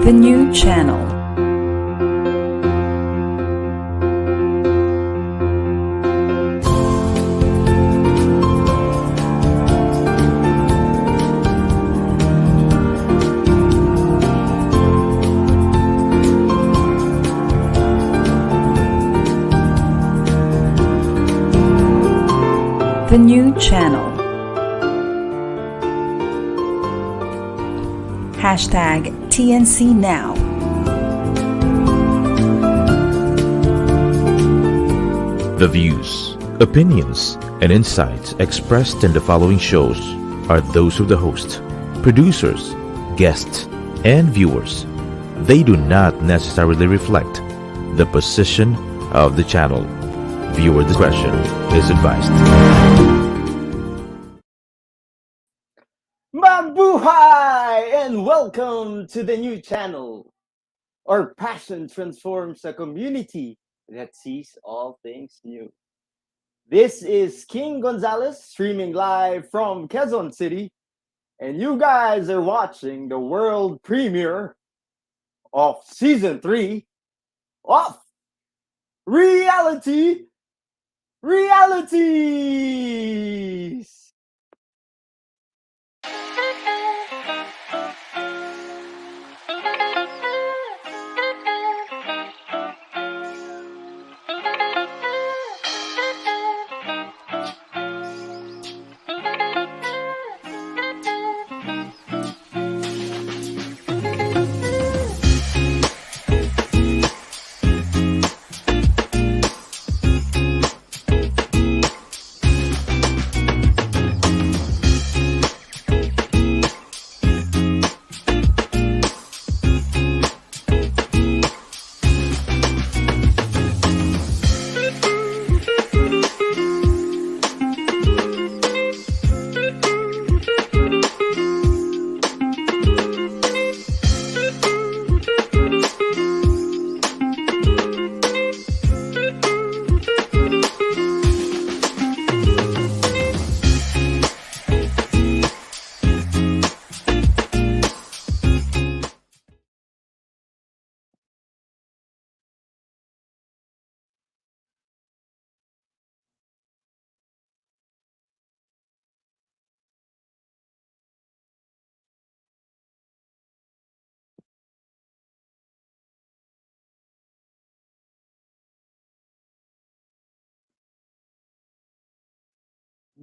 The new channel. The new channel. Hashtag TNC Now. The views, opinions, and insights expressed in the following shows are those of the host, producers, guests, and viewers. They do not necessarily reflect the position of the channel. Viewer discretion is advised. Mabuhay! And welcome to the new channel. Our passion transforms a community that sees all things new. This is King Gonzalez streaming live from Quezon City, and you guys are watching the world premiere of Season 3 of Reality Realities!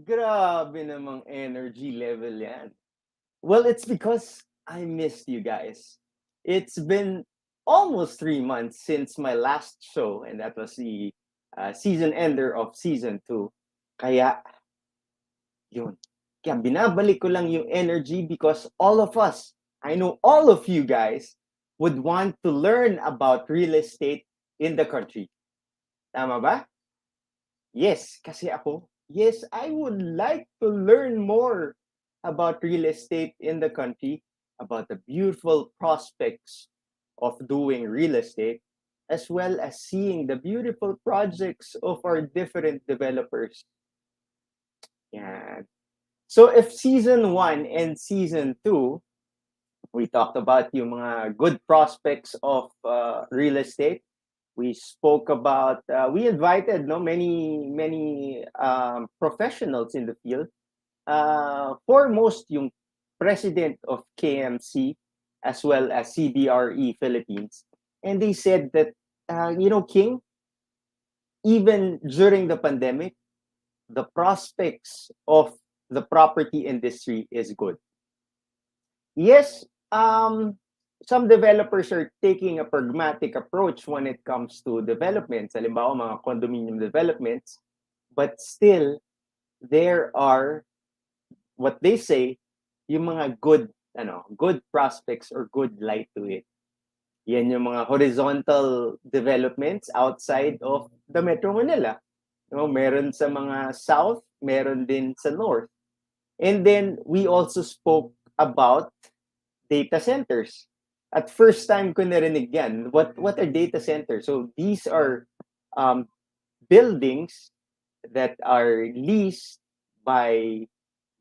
Grabe namang energy level yan. Well, it's because I missed you guys. It's been almost 3 months since my last show, and that was the season ender of season 2. Kaya, yun. Kaya binabalik ko lang yung energy because all of us, I know all of you guys, would want to learn about real estate in the country. Tama ba? Yes, kasi ako, yes, I would like to learn more about real estate in the country, about the beautiful prospects of doing real estate, as well as seeing the beautiful projects of our different developers. Yeah. So if season 1 and season 2, we talked about yung mga good prospects of real estate. We spoke about, we invited many professionals in the field. Foremost, yung president of KMC, as well as CBRE Philippines. And they said that, King, even during the pandemic, the prospects of the property industry is good. Yes, some developers are taking a pragmatic approach when it comes to developments, halimbawa mga condominium developments, but still there are what they say yung mga good prospects or good light to it. Yan yung mga horizontal developments outside of the Metro Manila. Meron sa mga south, meron din sa north. And then we also spoke about data centers. At first time ko narinig yan. What are data centers? So these are buildings that are leased by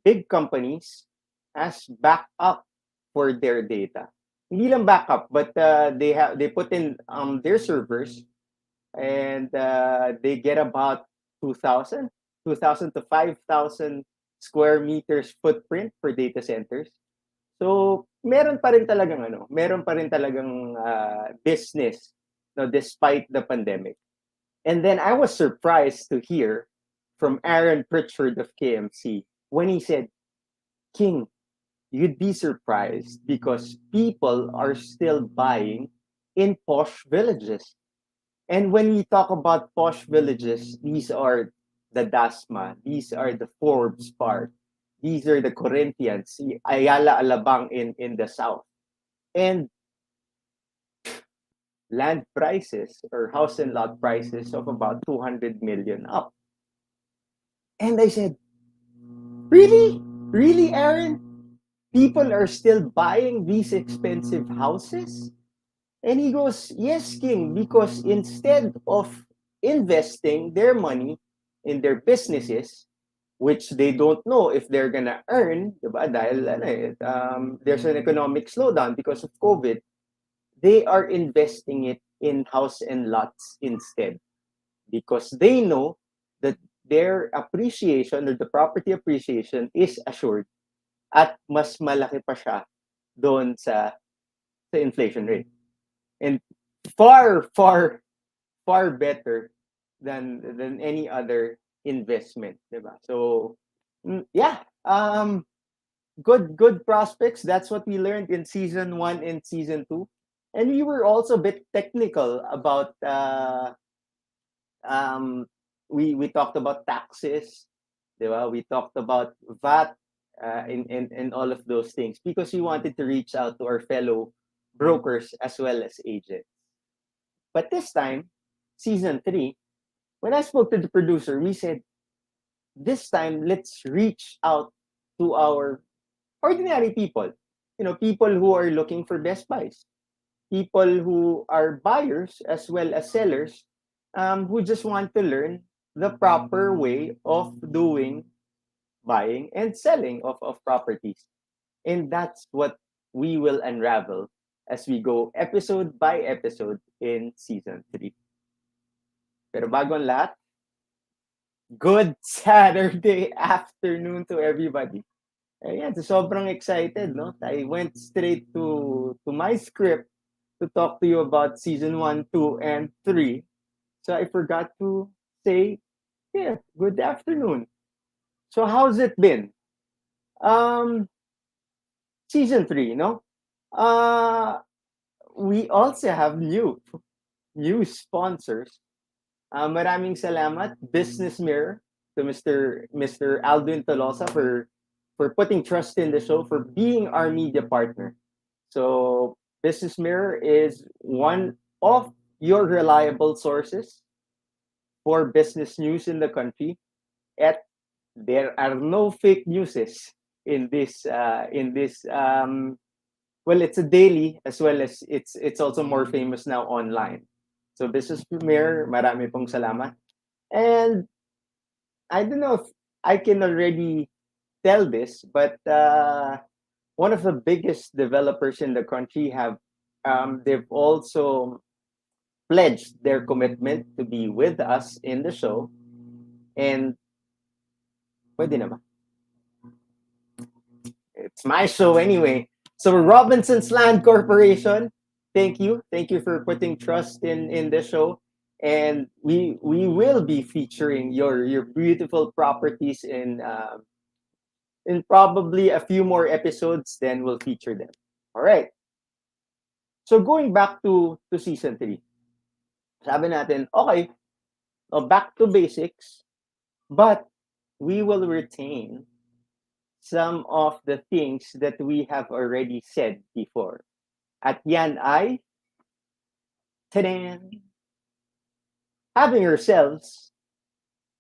big companies as backup for their data. hindi lang backup, but they put in their servers, and they get about 2,000 to 5,000 square meters footprint for data centers. So, meron pa rin talagang business, no, despite the pandemic. And then I was surprised to hear from Aaron Pritchard of KMC when he said, King, you'd be surprised because people are still buying in posh villages. And when we talk about posh villages, these are the Dasma, these are the Forbes part, these are the Corinthians, Ayala Alabang in the south. And land prices or house and lot prices of about 200 million up. And I said, really? Really, Aaron? People are still buying these expensive houses? And he goes, yes, King, because instead of investing their money in their businesses, which they don't know if they're gonna earn, diba? Dahil there's an economic slowdown because of COVID, they are investing it in house and lots instead because they know that their appreciation or the property appreciation is assured at mas malaki pa siya doon sa inflation rate. And far, far, far better than any other investment, diba? So, yeah, good prospects. That's what we learned in season 1 and season 2. And we were also a bit technical about um we talked about taxes, diba? We talked about VAT, and all of those things because we wanted to reach out to our fellow brokers as well as agents. But this time, season 3, when I spoke to the producer, we said, this time let's reach out to our ordinary people. You know, people who are looking for best buys, people who are buyers as well as sellers, who just want to learn the proper way of doing buying and selling of properties. And that's what we will unravel as we go episode by episode in season 3. Pero bago ang lahat, good Saturday afternoon to everybody. Ayan, so sobrang excited, no? I went straight to my script to talk to you about season 1, 2, and 3. So I forgot to say, yeah, good afternoon. So how's it been? Um, season 3, no? Uh, we also have new sponsors. Maraming salamat, Business Mirror, to Mr. Alvin Tolosa for putting trust in the show, for being our media partner. So Business Mirror is one of your reliable sources for business news in the country. At there are no fake newses in this. Well, it's a daily as well as it's also more famous now online. So Business Mirror, marami pong salamat. And I don't know if I can already tell this, but one of the biggest developers in the country they've also pledged their commitment to be with us in the show. And pwede naman. It's my show anyway. So Robinson's Land Corporation, thank you. Thank you for putting trust in the show. And we will be featuring your beautiful properties in probably a few more episodes, then we'll feature them. All right. So going back to season 3. Sabi natin, okay, back to basics, but we will retain some of the things that we have already said before. At yan ay, tadan, having yourselves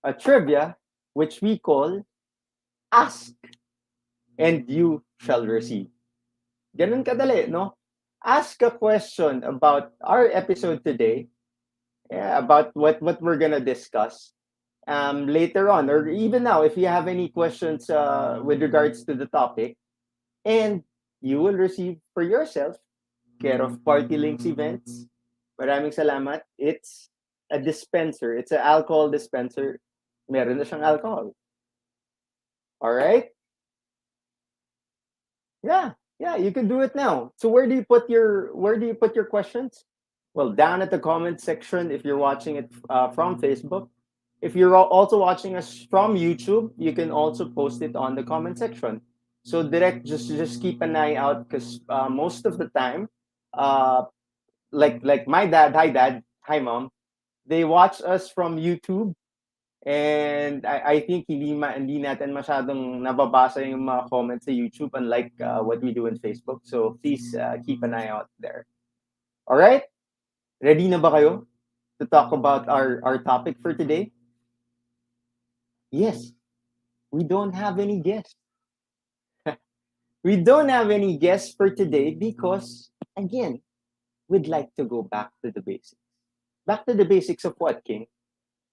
a trivia which we call Ask and You Shall Receive. Ganun kadali, no? Ask a question about our episode today, about what we're gonna discuss later on, or even now, if you have any questions with regards to the topic, and you will receive for yourself care of Party Links Events. Maraming salamat. It's a dispenser. It's an alcohol dispenser. Meron na siyang alcohol. All right? Yeah, you can do it now. So where do you put your questions? Well, down at the comment section if you're watching it from Facebook. If you're also watching us from YouTube, you can also post it on the comment section. So direct, just keep an eye out because most of the time, uh, like my dad, hi mom, they watch us from YouTube. And I think hindi natin masyadong nababasa yung mga comments sa YouTube unlike what we do in Facebook. So please keep an eye out there. All right? Ready na ba kayo to talk about our topic for today? Yes. We don't have any guests. We don't have any guests for today because, again, we'd like to go back to the basics. Back to the basics of what, King?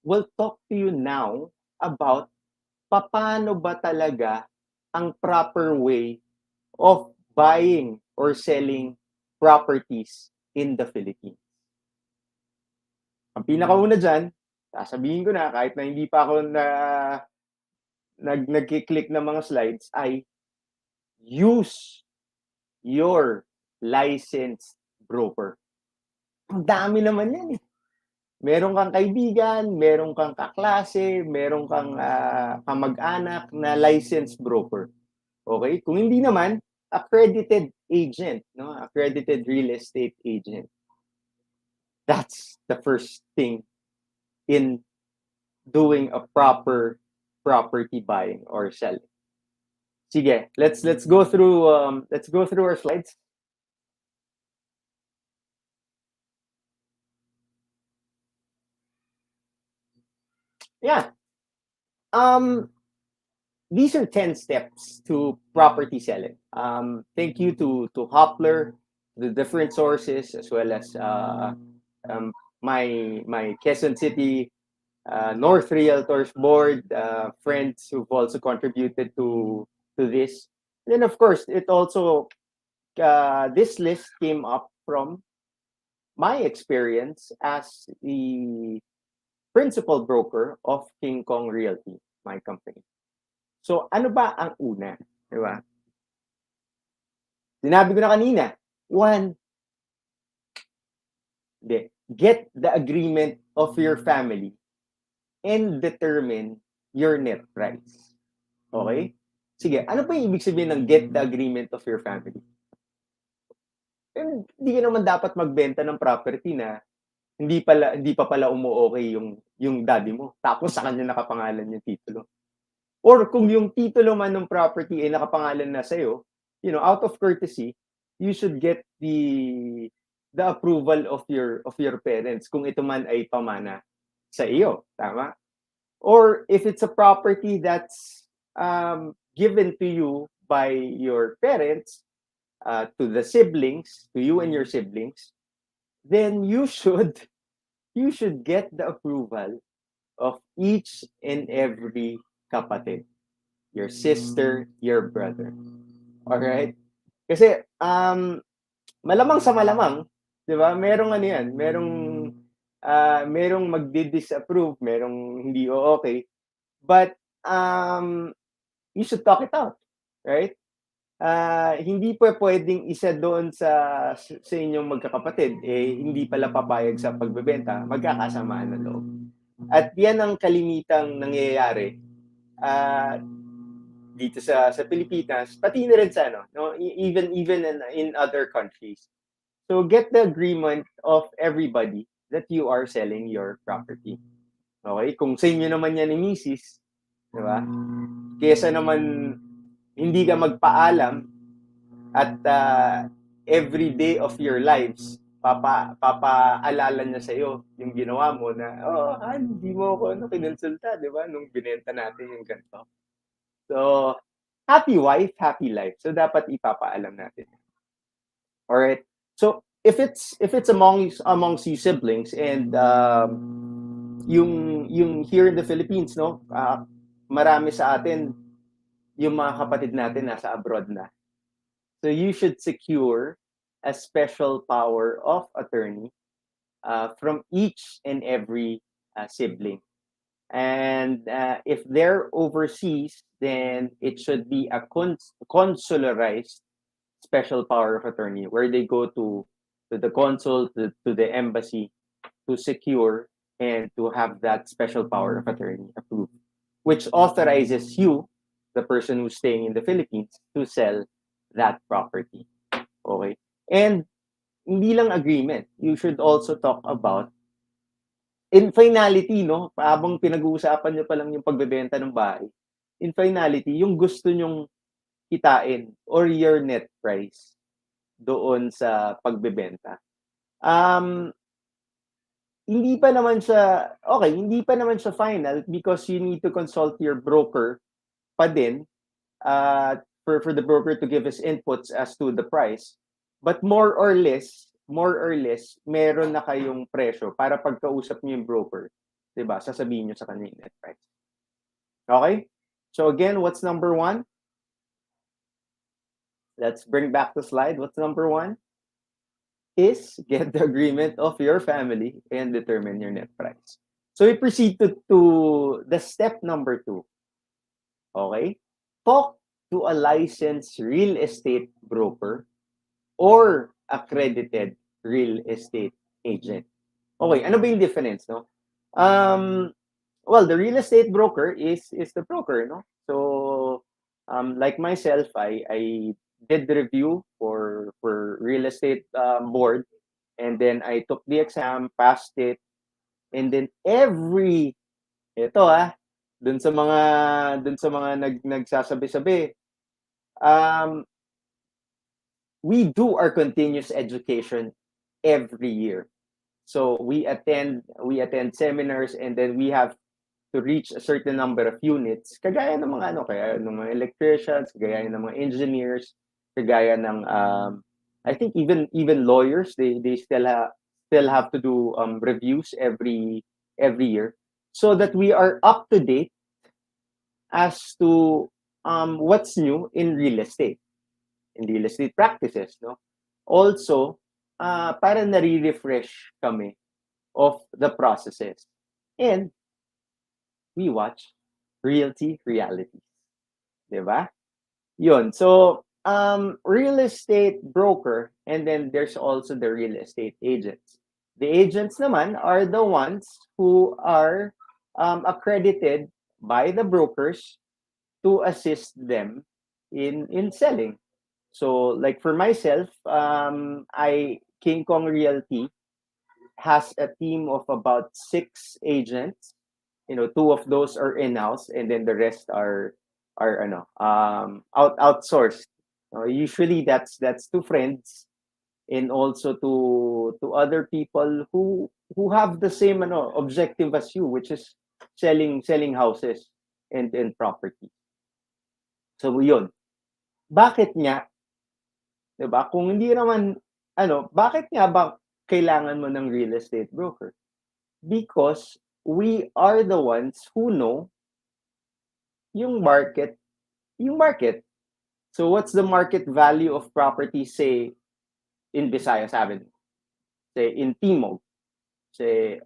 We'll talk to you now about paano ba talaga ang proper way of buying or selling properties in the Philippines. Ang pinakauna dyan, sasabihin ko na kahit na hindi pa ako nagkiklik ng mga slides, ay use your licensed broker. Ang dami naman yan eh. Meron kang kaibigan, meron kang kaklase, meron kang kamag-anak na licensed broker. Okay? Kung hindi naman, accredited agent, no? Accredited real estate agent. That's the first thing in doing a proper property buying or selling. Sige, let's go through our slides. Yeah. These are 10 steps to property selling. Thank you to Hoppler, the different sources, as well as my Quezon City North Realtors Board, friends who've also contributed to this. And then, of course, it also, this list came up from my experience as the principal broker of King Kong Realty, my company. So, ano ba ang una? Di ba? Sinabi ko na kanina, one, get the agreement of your family and determine your net price. Okay? Sige, ano pa yung ibig sabihin ng get the agreement of your family? Hindi ka naman dapat magbenta ng property na hindi pa pala umu-okay yung daddy mo. Tapos sa kanya nakapangalan yung titulo. Or kung yung titulo man ng property ay nakapangalan na sa'yo, out of courtesy, you should get the approval of your parents kung ito man ay pamana sa iyo. Tama? Or if it's a property that's given to you by your parents, to the siblings, to you and your siblings, then you should get the approval of each and every kapatid. Your sister, your brother. Alright? Kasi, malamang sa malamang, di ba? Merong ano yan, merong magdi-disapprove, merong hindi okay. But, you should talk it out. Right? Hindi pa pwedeng isa doon sa inyong magkakapatid, hindi pala papayag sa pagbebenta, magkakasamaan ng loob. At yan ang kalimitang nangyayari dito sa Pilipinas, pati na rin sa no? Even in other countries. So get the agreement of everybody that you are selling your property. Okay? Kung sa inyo naman yan ni Mrs., di ba? Kesa naman hindi ka magpaalam at every day of your lives, papaalala niya sa'yo yung ginawa mo na, hindi mo ako kinonsulta, di ba? Nung binenta natin yung ganito. So, happy wife, happy life. So, dapat ipapaalam natin. Alright? So, if it's amongst you siblings and yung here in the Philippines, no? Marami sa atin yung mga kapatid natin nasa abroad na. So you should secure a special power of attorney from each and every sibling. And if they're overseas, then it should be a consularized special power of attorney where they go to the consul, to the embassy to secure and to have that special power of attorney approved, which authorizes you, the person who's staying in the Philippines, to sell that property. Okay? And hindi lang agreement. You should also talk about in finality, no? Habang pinag-uusapan niyo pa lang yung pagbebenta ng bahay. In finality, yung gusto nyong kitain or your net price doon sa pagbebenta. Um, hindi pa naman siya, okay, hindi pa naman siya final because you need to consult your broker pa din for the broker to give his inputs as to the price. But more or less, meron na kayong presyo para pagkausap niyo yung broker, 'di ba? Sasabihin niyo sa kanya yung net price. Okay? So again, what's number 1? Let's bring back the slide. What's number 1? Is get the agreement of your family and determine your net price. So we proceed to the step number 2. Okay? Talk to a licensed real estate broker or accredited real estate agent. Okay, ano ba yung difference, no? Well, the real estate broker is the broker, no? So, like myself, I did the review for real estate board, and then I took the exam, passed it, and then ito dun sa mga nagsasabi-sabi, um, we do our continuous education every year. So we attend seminars, and then we have to reach a certain number of units. Kagaya ng mga electricians, kagaya ng mga engineers, kagaya ng I think even lawyers, they still have to do reviews every year so that we are up to date as to what's new in real estate practices, no? Also, para nare-refresh kami of the processes. And we watch Realty Realities. Diba? Yun. So, real estate broker, and then there's also the real estate agents. The agents naman are the ones who are accredited by the brokers to assist them in selling. So, like for myself, King Kong Realty has a team of about 6 agents. 2 of those are in-house, and then the rest are outsourced. Usually, that's to friends, and also to other people who have the same objective as you, which is selling houses and property. So, yun. Bakit nga 'di ba? Kung hindi naman bakit nga ba kailangan mo ng real estate broker? Because we are the ones who know yung market. So what's the market value of property, say in Visayas Avenue, say in Timog, say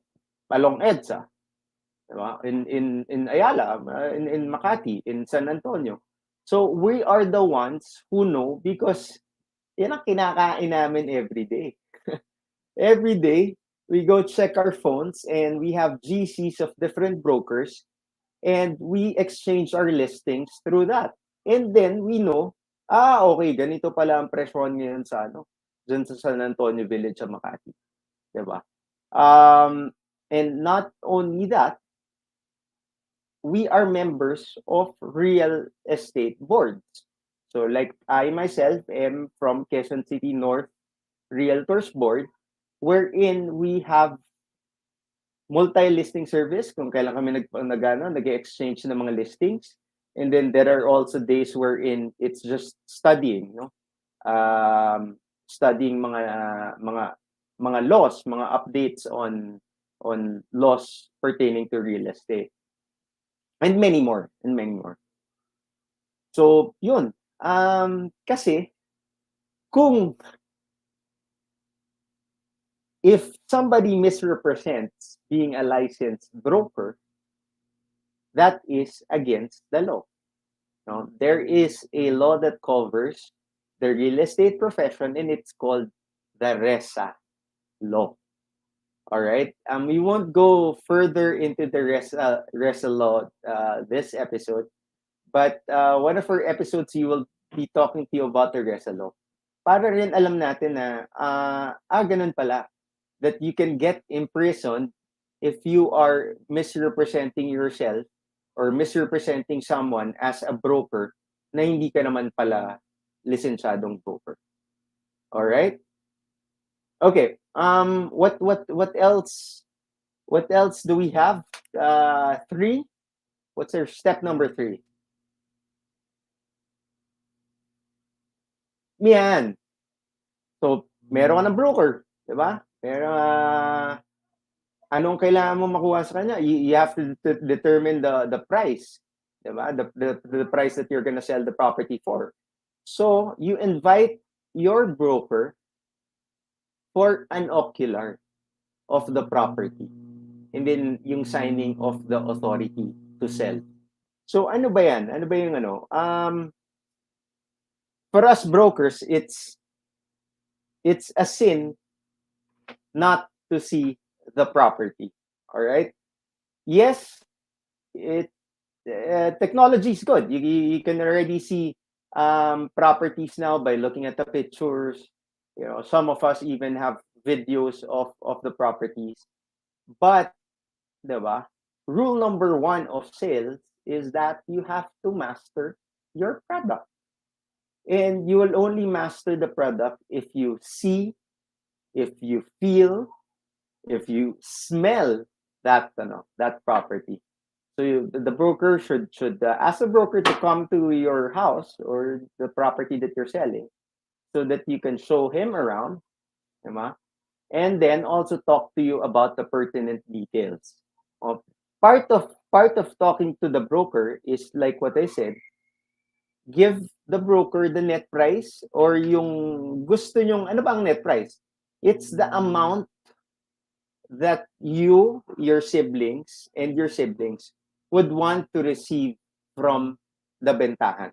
along EDSA, 'di ba? In Ayala, in Makati, in San Antonio. So we are the ones who know because yan ang kinakain namin every day. Every day, we go check our phones and we have GCs of different brokers and we exchange our listings through that. And then we know, okay, ganito pala ang presyon ngayon sa dyan sa San Antonio Village sa Makati. Diba? And not only that, we are members of real estate boards. So like I myself am from Quezon City North Realtors Board, wherein we have multi-listing service kung kailan kami nag-exchange ng mga listings. And then there are also days wherein it's just studying, studying mga laws, mga updates on laws pertaining to real estate. And many more. So, yun. Kasi kung if somebody misrepresents being a licensed broker, that is against the law. No? There is a law that covers the real estate profession, and it's called the RESA law. All right. We won't go further into the RESA law this episode, but one of our episodes, you will be talking to you about the RESA law. Para rin alam natin na, ganun pala, that you can get imprisoned if you are misrepresenting yourself or misrepresenting someone as a broker na hindi ka naman pala lisensyadong broker. All right? Okay. What else? What else do we have? 3. What's our step number 3? Yan. So, meron ka ng broker, 'di ba? Pero anong kailangan mo makuha sa kanya? You have to determine the price, 'di ba? The price that you're gonna sell the property for. So, you invite your broker for an ocular of the property. And then yung signing of the authority to sell. So ano ba yan? Ano ba yung ano? For us brokers, it's a sin not to see the property. All right? Yes, technology is good. You can already see properties now by looking at the pictures. You know, some of us even have videos of the properties. But, diba? Rule number 1 of sales is that you have to master your product. And you will only master the product if you see, if you feel, if you smell that property. So the broker should ask the broker to come to your house or the property that you're selling so that you can show him around, diba? And then also talk to you about the pertinent details. Part of talking to the broker is like what I said, give the broker the net price or yung gusto nyong, ano ba ang net price? It's the amount that you, your siblings would want to receive from the bentahan.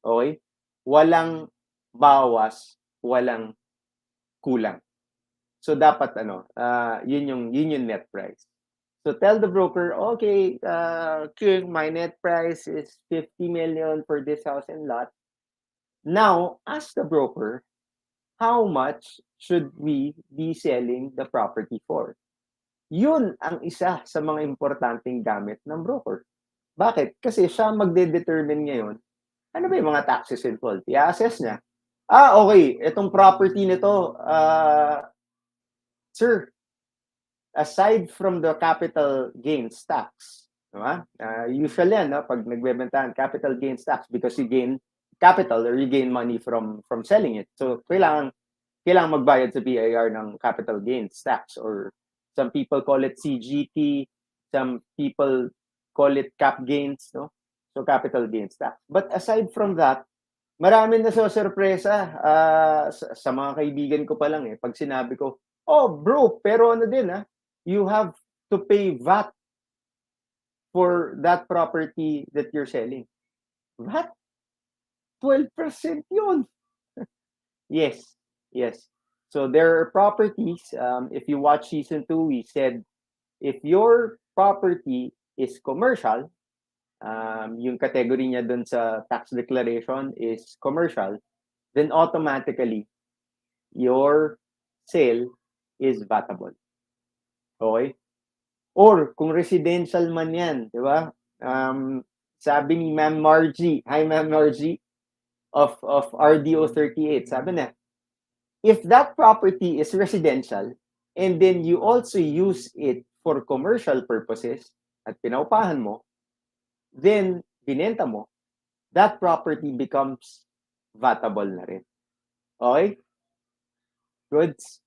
Okay? Walang bawas, walang kulang. So dapat yun yung net price. So tell the broker, okay, King, my net price is 50 million for this house and lot. Now, ask the broker, how much should we be selling the property for? Yun ang isa sa mga importanteng gamit ng broker. Bakit? Kasi siya magde-determine ngayon, ano ba yung mga taxes involved? I-assess niya. Okay, itong property nito, sir, aside from the capital gains tax, diba? Usually yan, pag nagbebentahan, capital gains tax because you gain capital or you gain money from selling it. So, kailangan magbayad sa BIR ng capital gains tax, or some people call it CGT, some people call it cap gains, no? So, capital gains tax. But aside from that, marami na sorpresa sa mga kaibigan ko pa lang pag sinabi ko, oh bro, pero ano din you have to pay VAT for that property that you're selling. VAT? 12% yun. Yes. So there are properties, if you watch season 2, we said, if your property is commercial, yung category niya dun sa tax declaration is commercial, then automatically, your sale is vatable. Okay? Or kung residential man yan, di ba? Sabi ni Ma'am Margie, hi Ma'am Margie, of RDO 38, sabi na, if that property is residential and then you also use it for commercial purposes at pinaupahan mo, then binenta mo, that property becomes vatable na rin. Okay? Goods.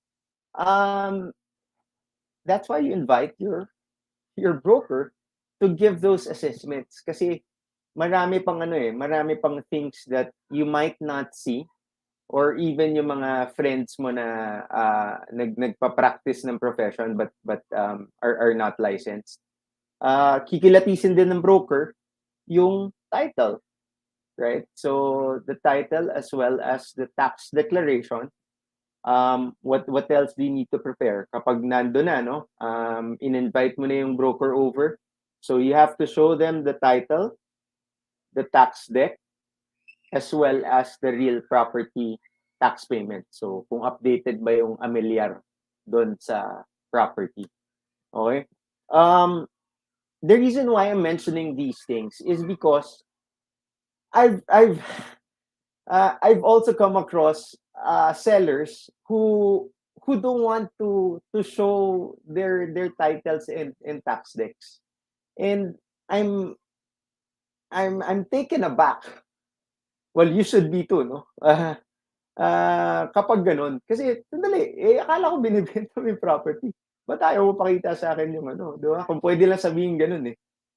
That's why you invite your broker to give those assessments kasi marami pang things that you might not see or even yung mga friends mo na nagpa-practice ng profession but are not licensed. Kikilatisin din ng broker yung title, right? So the title as well as the tax declaration. What else do you need to prepare kapag nando na, no? In-invite mo na yung broker over. So you have to show them the title, the tax deck, as well as the real property tax payment. So kung updated ba yung amilyar doon sa property. Okay? The reason why I'm mentioning these things is because I've also come across sellers who don't want to show their titles in tax decks, and I'm taken aback. Well, you should be too, no? Kapag ganun, kasi sandali, akala ko binibenta mo yung property. Ba't ayaw mo pakita sa akin yung ano, di ba? Kung pwede lang sabihin ganun eh.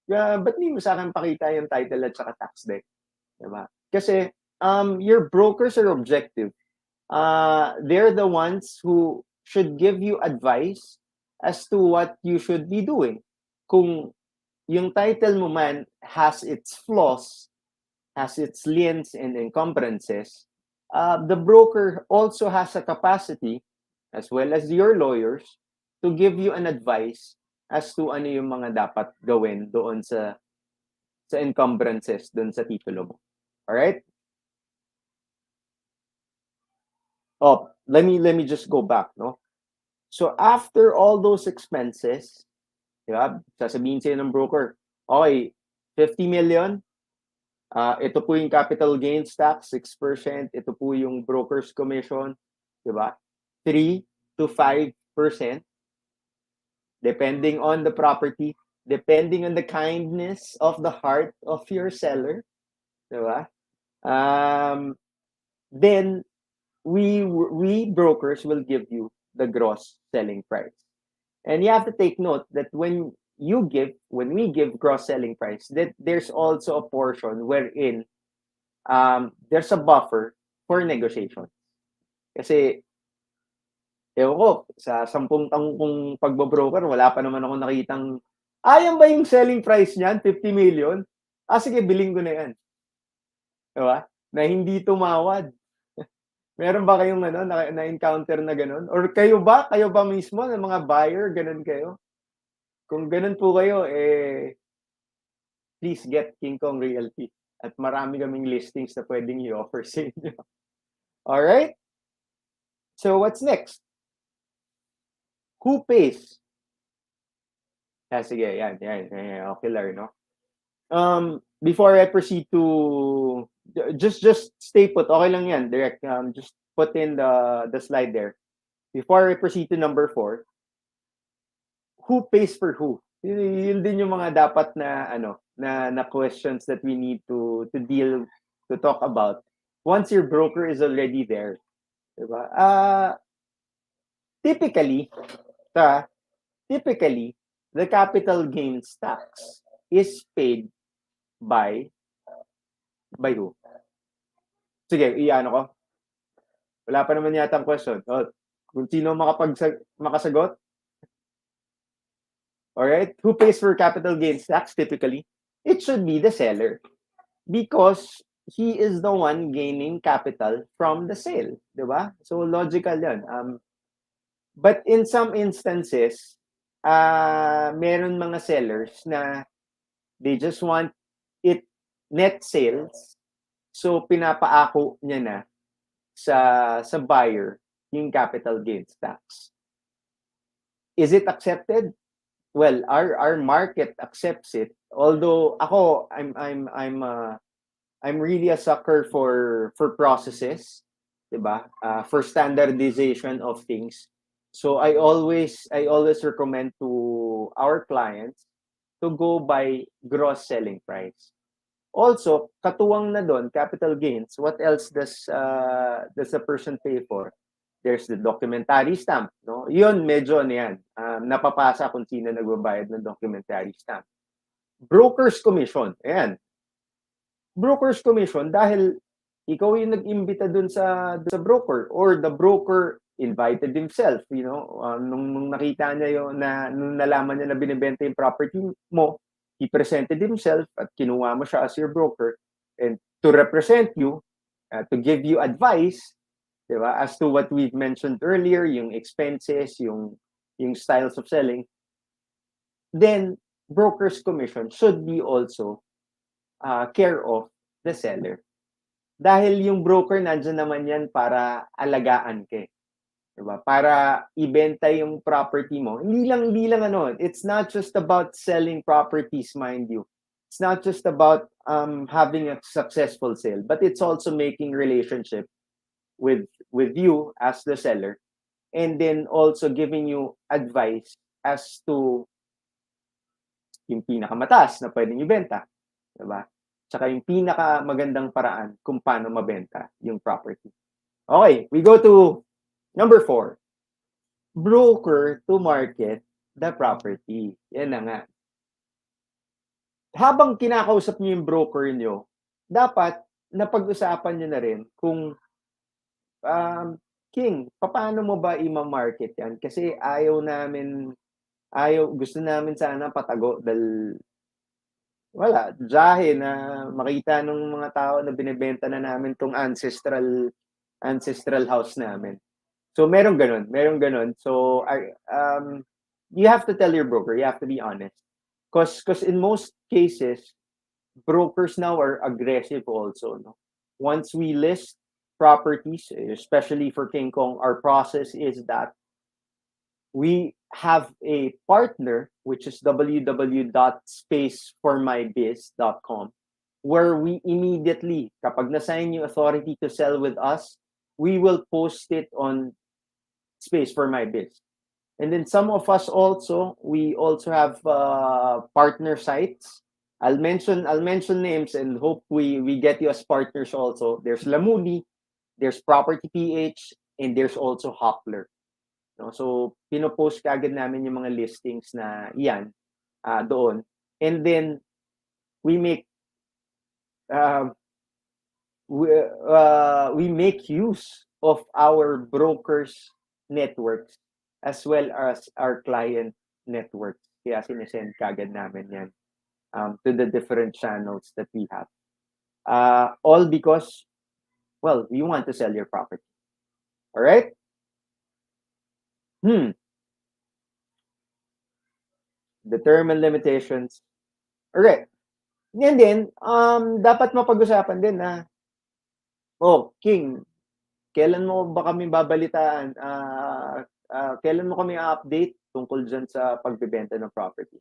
Ba't di mo sa akin pakita yung title at saka tax deck? Di ba? Kasi your brokers are objective. They're the ones who should give you advice as to what you should be doing. Kung yung title mo man has its flaws, has its liens and encumbrances, the broker also has a capacity, as well as your lawyers, to give you an advice as to ano yung mga dapat gawin doon sa encumbrances doon sa titulo mo. All right? Oh, let me just go back, no? So after all those expenses, diba, sasabihin sa'yo ng broker, okay, 50 million, ito po yung capital gains tax, 6%, ito po yung broker's commission, diba? 3 to 5%, depending on the property, depending on the kindness of the heart of your seller, diba? Then we brokers will give you the gross selling price. And you have to take note that when we give gross selling price, that there's also a portion wherein there's a buffer for negotiation. Kasi ewan ko, sa 10 taong kong pagbobroker, wala pa naman ako nakitang, yan ba yung selling price niyan? 50 million? Sige, biling ko na yan. Diba? Na hindi tumawad. Meron ba kayong na-encounter na ganun? Or kayo ba mismo, ng mga buyer, ganun kayo? Kung ganun po kayo, please get King Kong Realty. At marami kaming listings na pwedeng i-offer sa inyo. Alright? So, what's next? Who pays? Sige, yan. Okay, no? Before I proceed to just stay put, okay lang yan, direct. Just put in the slide there. Before I proceed to number 4, who pays for who? Yun din yung mga dapat na na questions that we need to talk about once your broker is already there, diba? Typically the capital gains tax is paid by who? Sige, iano ko. Wala pa naman yata ang question. Kung sino makasagot? Alright? Who pays for capital gains tax typically? It should be the seller. Because he is the one gaining capital from the sale. Diba? So, logical yan. But in some instances, meron mga sellers na they just want it net sales. So, pinapaako niya na sa buyer yung capital gains tax. Is it accepted? Well, our market accepts it. Although ako, I'm really a sucker for processes, diba? For standardization of things. So I always recommend to our clients to go by gross selling price. Also, katuwang na doon, capital gains, what else does the person pay for? There's the documentary stamp, no? Yun, medyo yan. Napapasa kung sino nagbabayad ng documentary stamp. Broker's commission, ayan. Broker's commission, dahil ikaw yung nag-imbita dun sa broker, or the broker invited himself, nung nakita niya nung nalaman niya na binibenta yung property mo, he presented himself at kinuha mo siya as your broker, and to represent you, to give you advice, di ba, as to what we've mentioned earlier, yung expenses, yung styles of selling, then broker's commission should be also care of the seller. Dahil yung broker nandiyan naman yan para alagaan ka. Diba? Para ibenta yung property mo. Hindi lang ano, it's not just about selling properties, mind you. It's not just about having a successful sale, but it's also making relationship with you as the seller, and then also giving you advice as to yung pinakamataas na pwedeng ibenta, diba? Tsaka yung pinakamagandang paraan kung paano mabenta yung property. Okay, we go to number 4. Broker to market the property. Yan na nga. Habang kinakausap niyo yung broker niyo, dapat napag-usapan niyo na rin kung King, paano mo ba i-market yan? Kasi gusto namin sana patago dahil wala, jahe na makita ng mga tao na binibenta na namin tong ancestral house namin. So meron ganun. So you have to tell your broker, you have to be honest. Because in most cases, brokers now are aggressive also, no? Once we list properties, especially for King Kong, our process is that we have a partner, which is www.spaceformybiz.com, where we immediately, kapag na-sign yung authority to sell with us, we will post it on Space for My Biz. And then some of us also, we also have partner sites. I'll mention names and hope we get you as partners also. There's Lamudi, there's Property PH, and there's also Hopler. No? So, pinopost kagad namin yung mga listings na yan doon. And then, we make use of our brokers' networks as well as our client networks. Kaya sinesend kagad namin yan to the different channels that we have. All because, well, we want to sell your property. All right? Determine limitations. Alright. And then, dapat mapag-usapan din na, King, kailan mo ba kami babalitaan? Kailan mo kami update tungkol dyan sa pagbebenta ng property?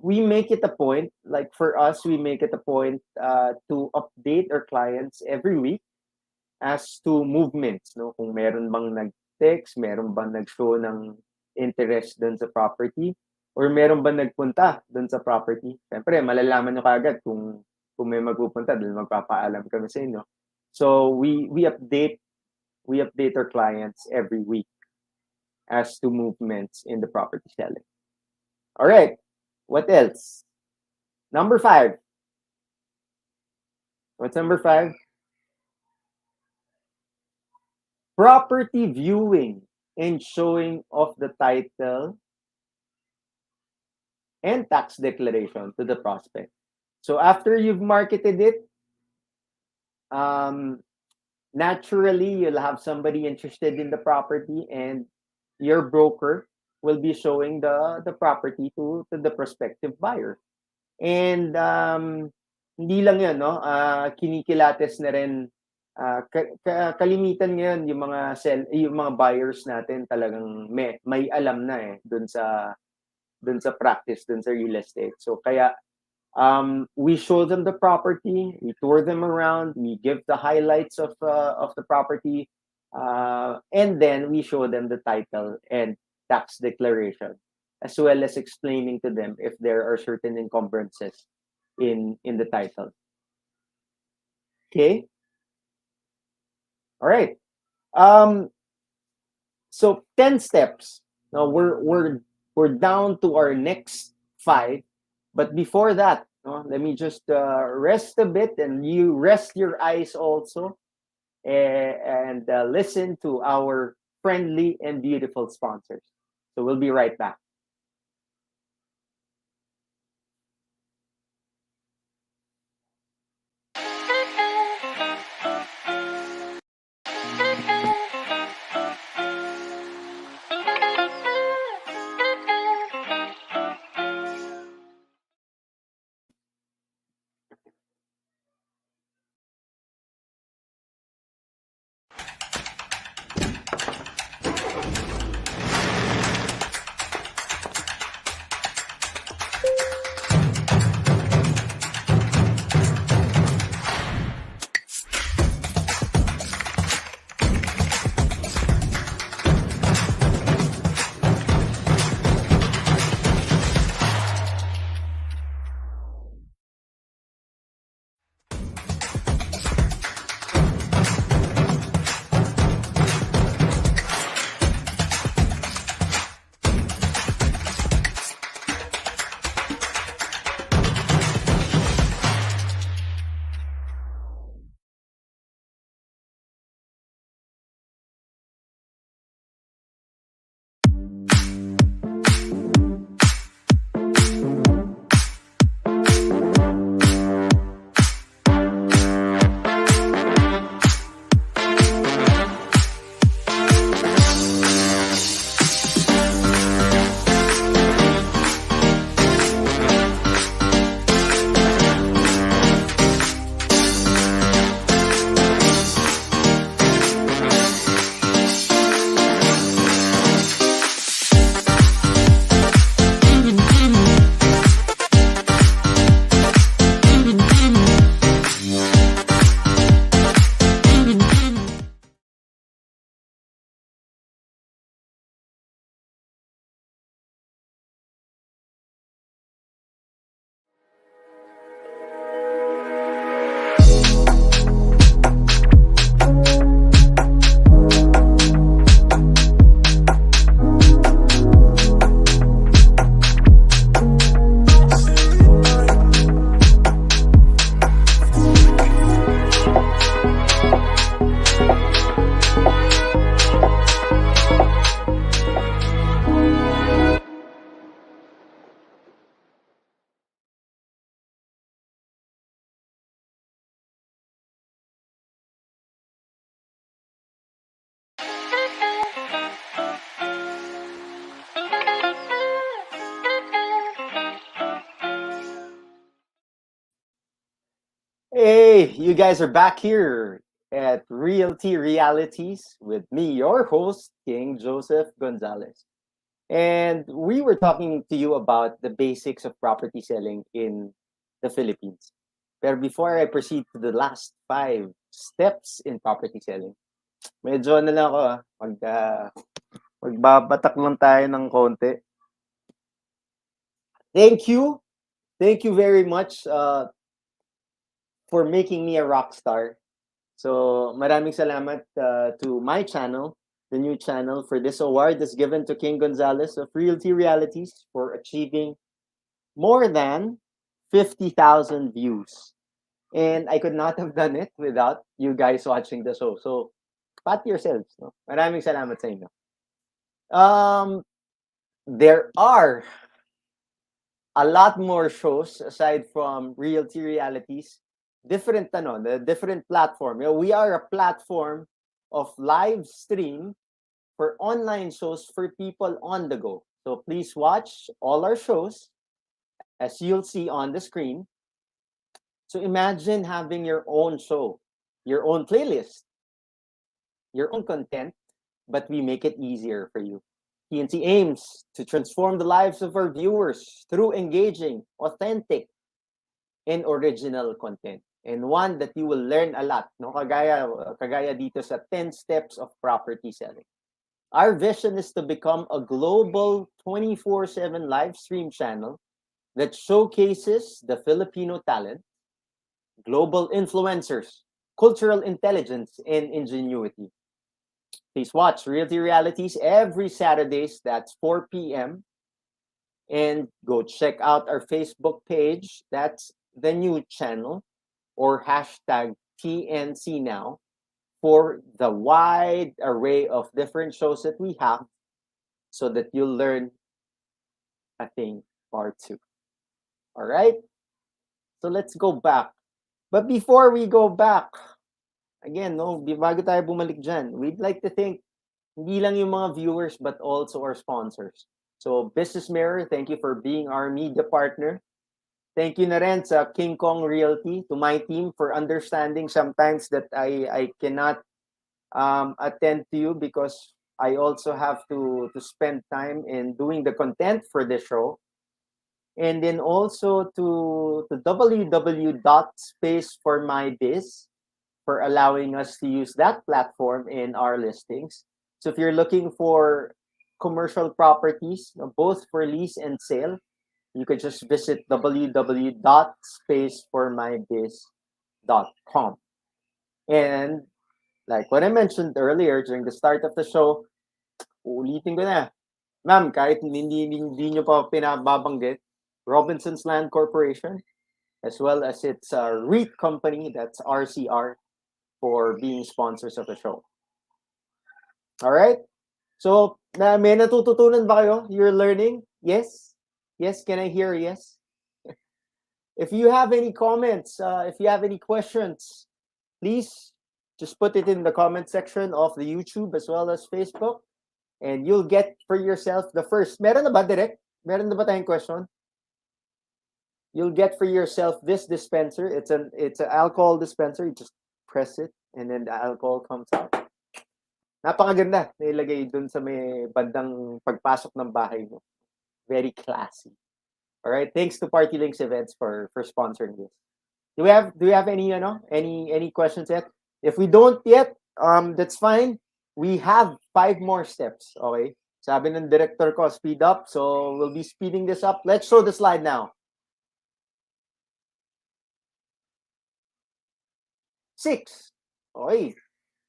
We make it a point, like for us, we make it a point to update our clients every week as to movements, no? Kung meron bang nag-text, meron bang nag-show ng interest dun sa property, or meron bang nagpunta dun sa property. Siyempre, malalaman nyo kagad kung may magpupunta dahil magpapaalam kami sa inyo. So we update our clients every week as to movements in the property selling. All right. What else? Number 5. What's number 5? Property viewing and showing of the title and tax declaration to the prospect. So after you've marketed it, naturally you'll have somebody interested in the property, and your broker will be showing the property to the prospective buyer. And hindi lang yun, no? Kinikilates na rin. Kalimitan ngayon yung mga buyers natin talagang may alam na dun sa practice, dun sa real estate. So kaya we show them the property, we tour them around, we give the highlights of the property, and then we show them the title and tax declaration, as well as explaining to them if there are certain encumbrances in the title. Okay. All right. So 10 steps. Now we're down to our next 5, but before that, No? Let me just rest a bit, and you rest your eyes also, and listen to our friendly and beautiful sponsors. So we'll be right back. Hey, you guys are back here at Realty Realities with me, your host, King Joseph Gonzalez. And we were talking to you about the basics of property selling in the Philippines. But before I proceed to the last 5 steps in property selling, medyo ano lang ako magbabatak lang tayo ng konti. Thank you. Thank you very much for making me a rock star. So maraming salamat to my channel, the new channel, for this award that's given to King Gonzalez of Realty Realities for achieving more than 50,000 views. And I could not have done it without you guys watching the show. So pat yourselves. No? Maraming salamat sa inyo. There are a lot more shows aside from Realty Realities. Different the different platform. You know, we are a platform of live stream for online shows for people on the go. So please watch all our shows as you'll see on the screen. So imagine having your own show, your own playlist, your own content, but we make it easier for you. TNC aims to transform the lives of our viewers through engaging, authentic, and original content. And one that you will learn a lot, no? Kagaya dito sa 10 steps of property selling. Our vision is to become a global 24/7 live stream channel that showcases the Filipino talent, global influencers, cultural intelligence, and ingenuity. Please watch Realty Realities every Saturdays, that's 4 p.m. And go check out our Facebook page. That's the new channel, or hashtag TNC Now, for the wide array of different shows that we have, so that you'll learn a thing or two. All right? So let's go back. But before we go back, again, no, bago tayo bumalik dyan, we'd like to thank hindi lang yung mga viewers but also our sponsors. So Business Mirror, thank you for being our media partner. Thank you na rin sa King Kong Realty, to my team, for understanding sometimes that I cannot attend to you because I also have to spend time in doing the content for the show. And then also to www.space for my biz, for allowing us to use that platform in our listings. So if you're looking for commercial properties, both for lease and sale, you could just visit www.spaceformybiz.com. And like what I mentioned earlier during the start of the show, ulitin ko na, ma'am, kahit hindi nyo pa pinababanggit, Robinson's Land Corporation, as well as its REIT company, that's RCR, for being sponsors of the show. All right? So, may natututunan ba kayo? You're learning? Yes? Yes? Can I hear yes? If you have any comments, if you have any questions, please just put it in the comment section of the YouTube as well as Facebook, and you'll get for yourself the first. Meron na ba, Direk? Meron na ba tayong question? You'll get for yourself this dispenser. It's an alcohol dispenser. You just press it and then the alcohol comes out. Napakaganda. Nilagay dun sa may bandang pagpasok ng bahay mo. Very classy. All right. Thanks to Party Links Events for sponsoring this. Do we have any questions yet? If we don't yet, that's fine. We have 5 more steps. Okay. Sabi ng director ko, speed up. So we'll be speeding this up. Let's show the slide now. 6. Okay.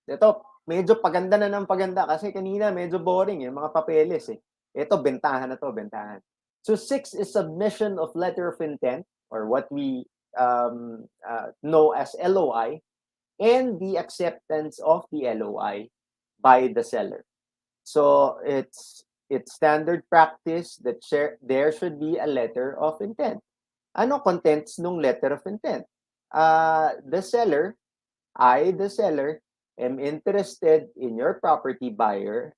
Ito, medyo paganda na ng paganda kasi kanina medyo boring yung mga papeles eh. Ito, bentahan na to, bentahan. So 6 is submission of letter of intent, or what we know as LOI, and the acceptance of the LOI by the seller. So it's standard practice that there should be a letter of intent. Ano contents nung letter of intent? The seller, the seller, am interested in your property buyer.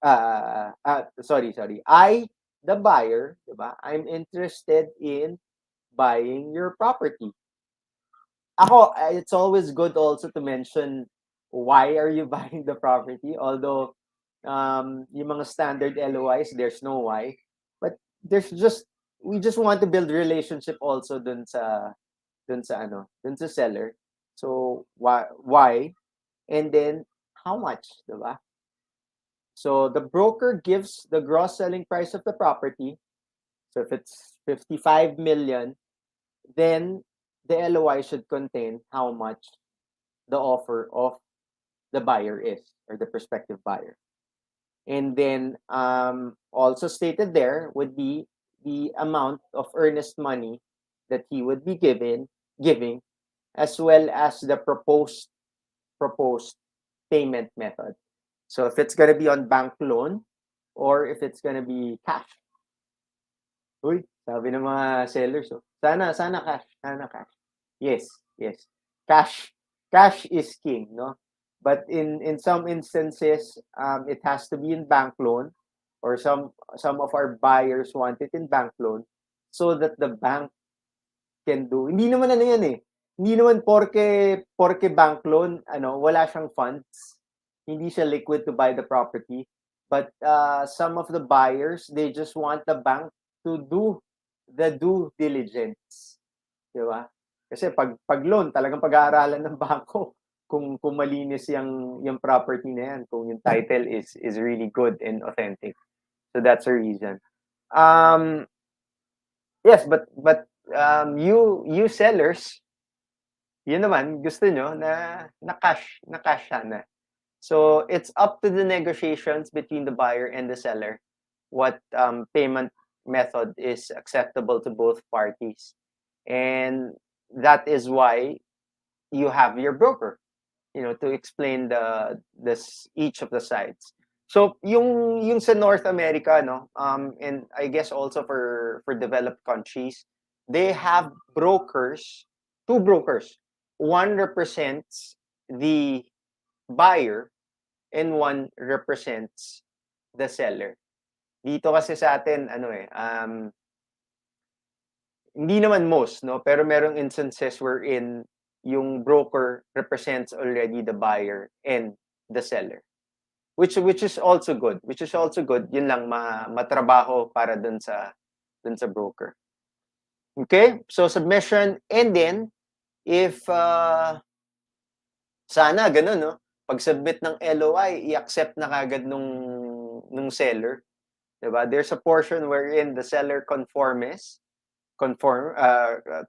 Sorry. I, the buyer, diba? I'm interested in buying your property. Ako, it's always good also to mention why are you buying the property. Although, yung mga standard LOIs, there's no why. But we just want to build relationship also dun sa seller. So, why? And then, how much, diba? So, the broker gives the gross selling price of the property. So, if it's 55 million, then the LOI should contain how much the offer of the buyer is, or the prospective buyer. And then, also stated there would be the amount of earnest money that he would be giving, as well as the proposed payment method. So if it's going to be on bank loan or if it's going to be cash. Uy, sabi ng mga sellers, sana cash. Yes. Cash is king, no? But in some instances, it has to be in bank loan, or some of our buyers want it in bank loan so that the bank can do. Hindi naman yan eh. Hindi naman porke bank loan, wala siyang funds. Hindi siya liquid to buy the property. But some of the buyers, they just want the bank to do the due diligence. Di ba? Kasi pag loan, talagang pag-aaralan ng bangko kung malinis yung property na yan, kung yung title is really good and authentic. So that's a reason. Yes, but you sellers, yun naman, gusto nyo na cash sana. So it's up to the negotiations between the buyer and the seller what payment method is acceptable to both parties. And that is why you have your broker, to explain each of the sides. So yung sa North America, no, and I guess also for developed countries, they have brokers, two brokers. One represents the buyer and one represents the seller. Dito kasi sa atin, hindi naman most, no, pero merong instances wherein yung broker represents already the buyer and the seller. Which is also good. Which is also good. Yun lang, matrabaho para dun sa broker. Okay? So, submission. And then, if sana ganun, no? Pag-submit ng LOI, i-accept na kagad nung seller. Diba? There's a portion wherein the seller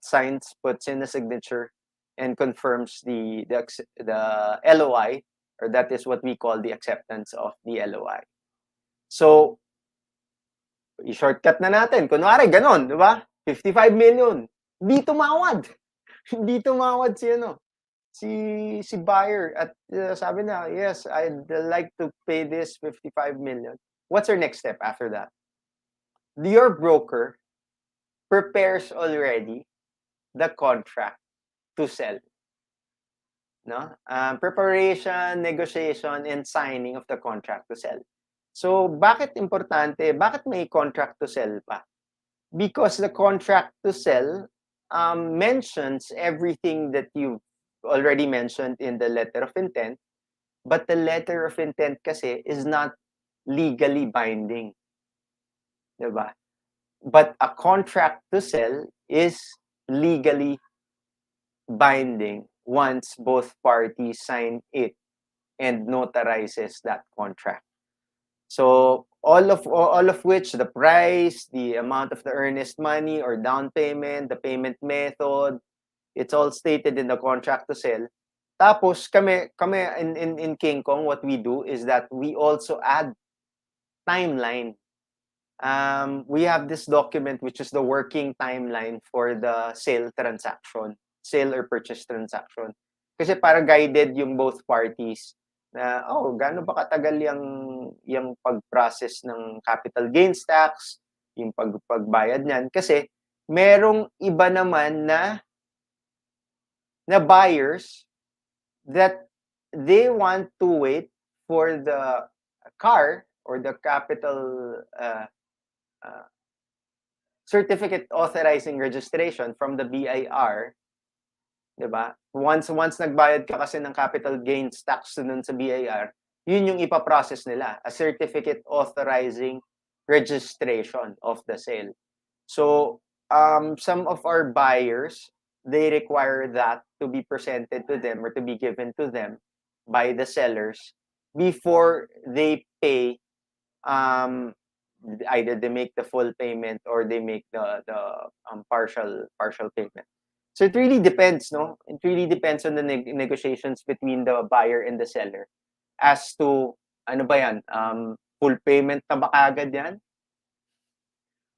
signs, puts in a signature, and confirms the LOI, or that is what we call the acceptance of the LOI. So, i-shortcut na natin. Kunwari, ganon, di ba? 55 million. Hindi tumawad. Hindi tumawad si buyer. At sabi na, yes, I'd like to pay this 55 million. What's your next step after that? Your broker prepares already the contract to sell. No? Preparation, negotiation, and signing of the contract to sell. So, bakit importante? Bakit may contract to sell pa? Because the contract to sell mentions everything that you've already mentioned in the letter of intent, but the letter of intent kasi is not legally binding. Diba? But a contract to sell is legally binding once both parties sign it and notarizes that contract. So all of which, the price, the amount of the earnest money or down payment, the payment method, it's all stated in the contract to sell. Tapos kami in King Kong, what we do is that we also add timeline. We have this document which is the working timeline for the sale or purchase transaction. Kasi para guided yung both parties na, gaano ba katagal yung pag-process ng capital gains tax, yung pagbayad niyan. Kasi merong iba naman na buyers that they want to wait for the car or the capital certificate authorizing registration from the BIR, diba? Once nagbayad ka kasi ng capital gains tax dun sa BIR, yun yung ipaprocess nila, a certificate authorizing registration of the sale. So, some of our buyers, they require that to be presented to them or to be given to them by the sellers before they pay, either they make the full payment or they make the partial payment. So it really depends, no? It really depends on the negotiations between the buyer and the seller as to ano ba yan, full payment na ba kagad yan?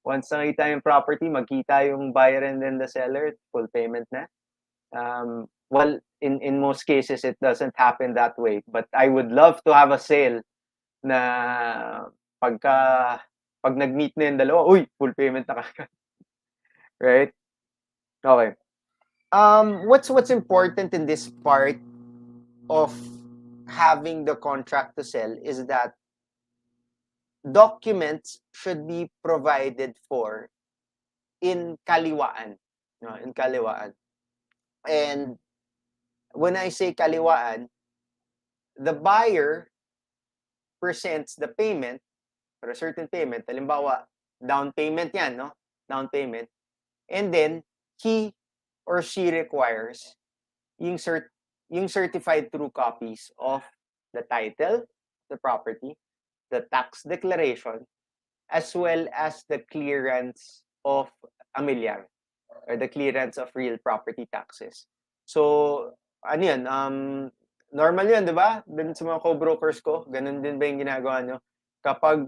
Once nakita yung property, magkita yung buyer and then the seller, full payment na. Well, in most cases, it doesn't happen that way. But I would love to have a sale na pag nag-meet na yung dalawa, uy, full payment na kagad. Right? Okay. What's important in this part of having the contract to sell is that documents should be provided for in kaliwaan. No, in kaliwaan. And when I say kaliwaan, the buyer presents the payment for a certain payment. Halimbawa, down payment yan, no? Down payment. And then, he or she requires yung certified true copies of the title, the property, the tax declaration, as well as the clearance of amilyar or the clearance of real property taxes. So, ano yan? Normal yun, di ba? Dun sa mga co-brokers ko, ganun din ba yung ginagawa nyo? Kapag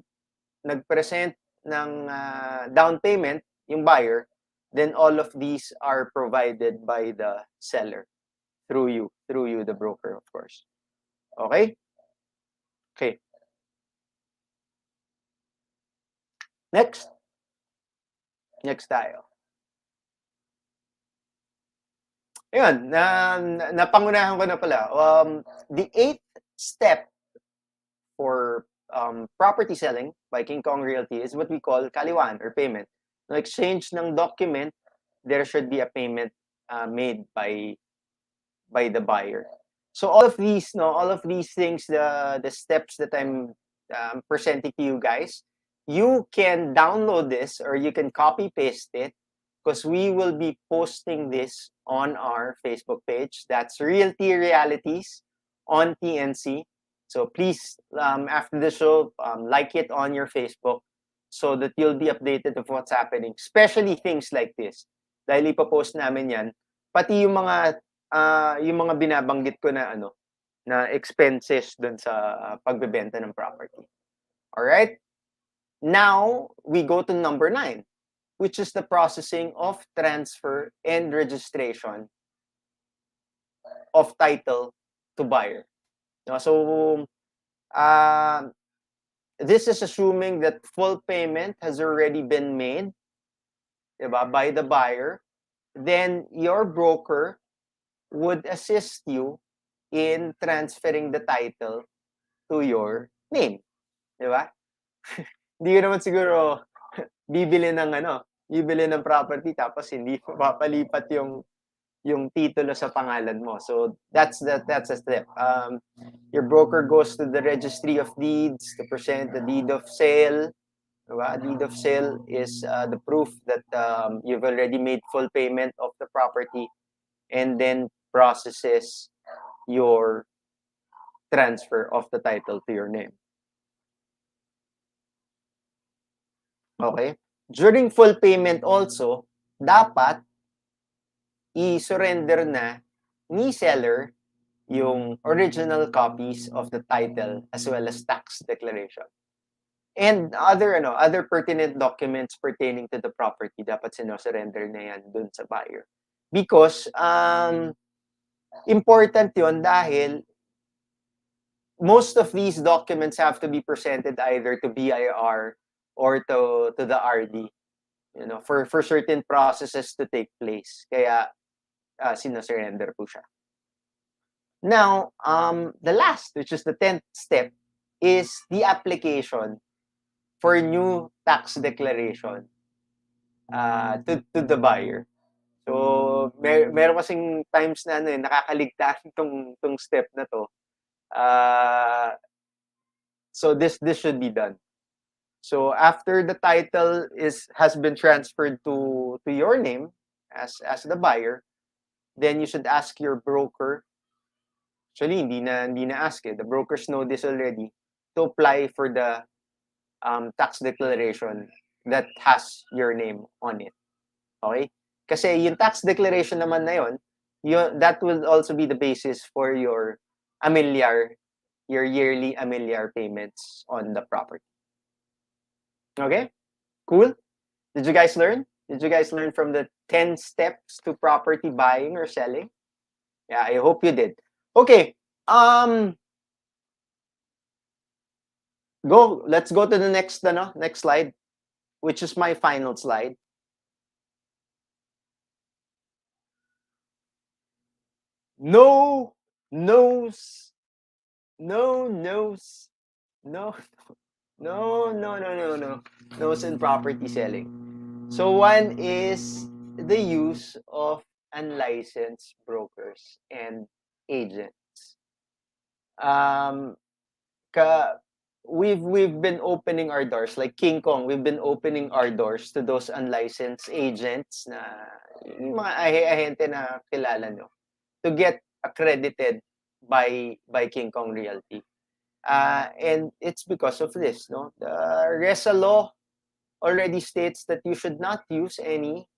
nag-present down payment, yung buyer, then all of these are provided by the seller through you, the broker, of course. Okay? Okay. Next. Next tayo. Ayun, napangunahan ko na pala. The 8th step for property selling by King Kong Realty is what we call kaliwan or payment. No exchange ng document, there should be a payment made by the buyer. So all of these things, the steps that I'm presenting to you guys, you can download this or you can copy paste it because we will be posting this on our Facebook page. That's Realty Realities on TNC. So please, after the show, like it on your Facebook so that you'll be updated of what's happening, especially things like this. Dahil ipopost namin yan, pati yung mga binabanggit ko na na expenses dun sa pagbebenta ng property. All right? Now, we go to number 9, which is the processing of transfer and registration of title to buyer. So, this is assuming that full payment has already been made, diba, by the buyer. Then your broker would assist you in transferring the title to your name. Diba? Hindi ka naman siguro bibili ng property tapos hindi papalipat yung titulo sa pangalan mo. So that's a step. Your broker goes to the registry of deeds to present the deed of sale. Diba? A deed of sale is the proof that you've already made full payment of the property and then processes your transfer of the title to your name. Okay? During full payment also, dapat i-surrender na ni seller yung original copies of the title as well as tax declaration. And other pertinent documents pertaining to the property, dapat sino-surrender na yan dun sa buyer. Because important yun dahil most of these documents have to be presented either to BIR or to the RD, for certain processes to take place. Kaya sino-surrender po siya. Now, the last, which is the 10th step, is the application for new tax declaration to the buyer. So, meron kasing times na nakakaligtaan tong step na to. So this should be done. So after the title has been transferred to your name as the buyer, then you should ask your broker. Actually, hindi na ask eh. The brokers know this already, to apply for the tax declaration that has your name on it. Okay? Kasi yung tax declaration naman na yun, that will also be the basis for your yearly amilyar payments on the property. Okay? Cool? Did you guys learn? Did you guys learn from the 10 steps to property buying or selling? Yeah, I hope you did. Okay. Let's go to the next slide, which is my final slide. No no's in property selling. So one is the use of unlicensed brokers and agents. We've been opening our doors, like King Kong, we've been opening our doors to those unlicensed agents na yung mga ahente na kilala nyo to get accredited by King Kong Realty. And it's because of this, no? The RESA law already states that you should not use any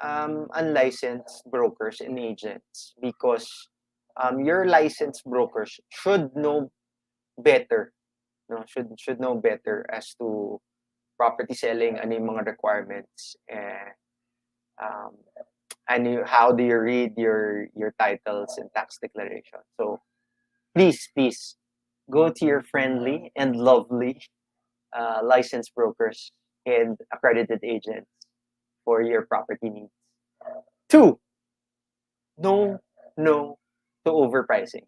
unlicensed brokers and agents because your licensed brokers should know better, no? Should know better as to property selling, ano yung mga requirements, and how do you read your titles and tax declaration. So please go to your friendly and lovely licensed brokers and accredited agents for your property needs. 2, no to overpricing.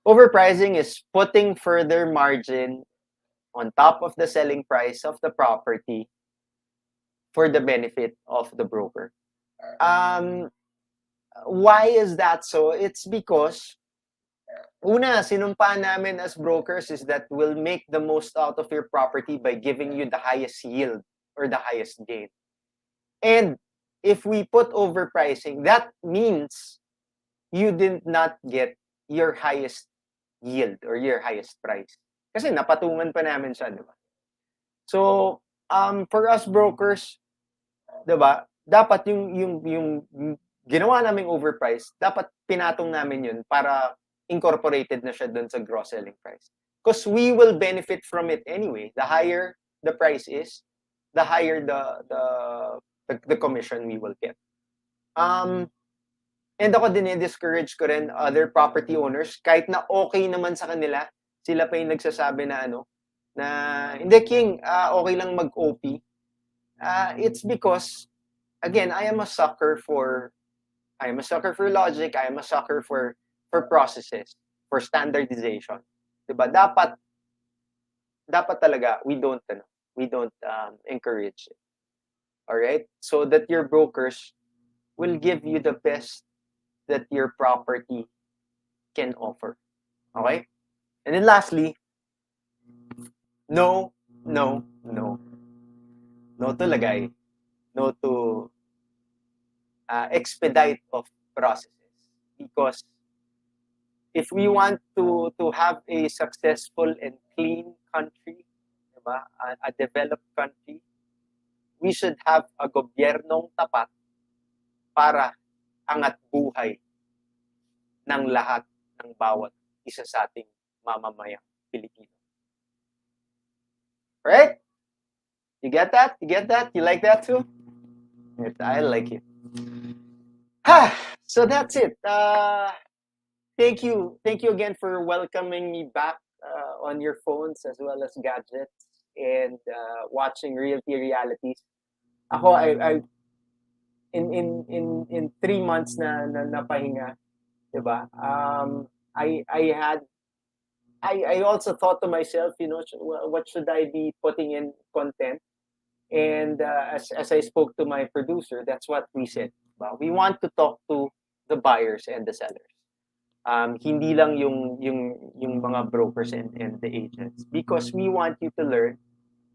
Overpricing is putting further margin on top of the selling price of the property for the benefit of the broker. Why is that so? It's because una, sinumpa namin as brokers is that we'll make the most out of your property by giving you the highest yield or the highest gain. And if we put overpricing, that means you did not get your highest yield or your highest price. Kasi napatungan pa namin siya, di ba? So, for us brokers, di ba, dapat yung ginawa naming overpriced, dapat pinatong namin yun para incorporated na siya dun sa gross selling price. Because we will benefit from it anyway. The higher the price is, the higher the commission we will get. And ako discourage ko rin other property owners, kahit na okay naman sa kanila, sila pa yung nagsasabi na hindi King, okay lang mag-OP. It's because, again, I am a sucker for logic, I am a sucker for processes, for standardization. Diba? Dapat talaga, we don't encourage it. Alright? So that your brokers will give you the best that your property can offer. Okay? And then lastly, no to lagay, no to expedite of processes. Because if we want to have a successful and clean country, diba? A developed country, we should have a gobyernong tapat para angat buhay ng lahat ng bawat isa sa ating mamamayang Pilipino. Right? You get that? You get that? You like that too? Yes, I like it. So that's it. Thank you again for welcoming me back on your phones as well as gadgets and watching Realty Realities. Ako, I in 3 months na napahinga, diba? I also thought to myself, what should I be putting in content? And as I spoke to my producer, that's what we said. Diba? We want to talk to the buyers and the sellers. Hindi lang yung mga brokers and the agents, because we want you to learn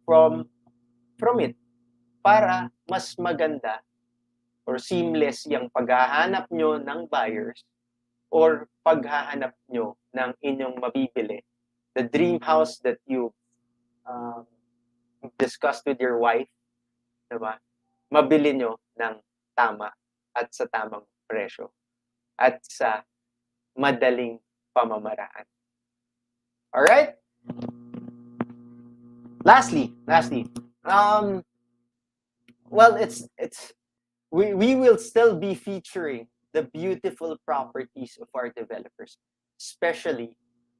from it para mas maganda or seamless yung paghahanap nyo ng buyers or paghahanap nyo ng inyong mabibili, the dream house that you discussed with your wife, diba? Mabili nyo ng tama at sa tamang presyo at sa madaling pamamaraan. Alright? Lastly, well, we will still be featuring the beautiful properties of our developers, especially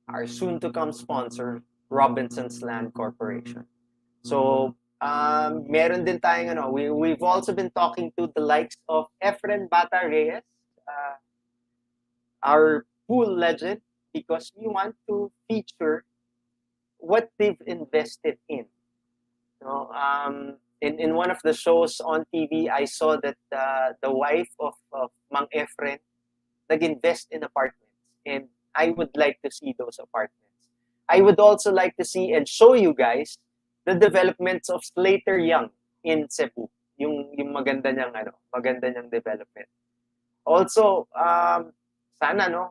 our soon-to-come sponsor, Robinson's Land Corporation. So, meron din tayong we've also been talking to the likes of Efren Bata Reyes, our pool legend, because we want to feature what they've invested in. In one of the shows on TV, I saw that the wife of Mang Efren nag-invest in apartments, and I would like to see those apartments. I would also like to see and show you guys the developments of Slater Young in Cebu. Yung maganda niyang development. Also, sana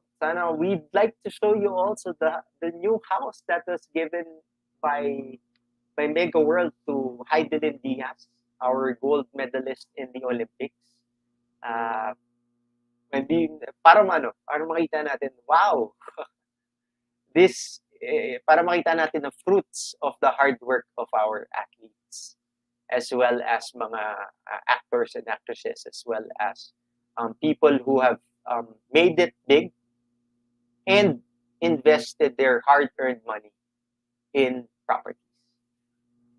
we'd like to show you also the new house that was given by Mega World to Heidelin Diaz, our gold medalist in the Olympics. Para makita natin, wow, para makita natin the fruits of the hard work of our athletes. as well as mga actors and actresses, as well as people who have made it big and invested their hard-earned money in properties.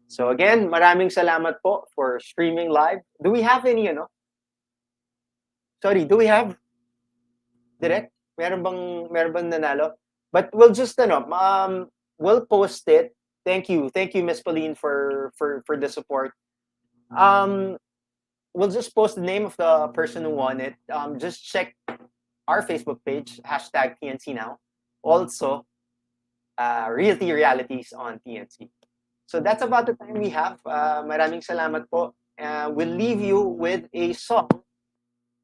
So again, maraming salamat po for streaming live. Do we have any, Sorry, do we have direct? Meron bang nanalo? But we'll just, we'll post it. Thank you, Miss Pauline, for the support. We'll just post the name of the person who won it. Just check our Facebook page, #TNC Now. Also, Realty Realities on TNC. So that's about the time we have. Maraming salamat po. We'll leave you with a song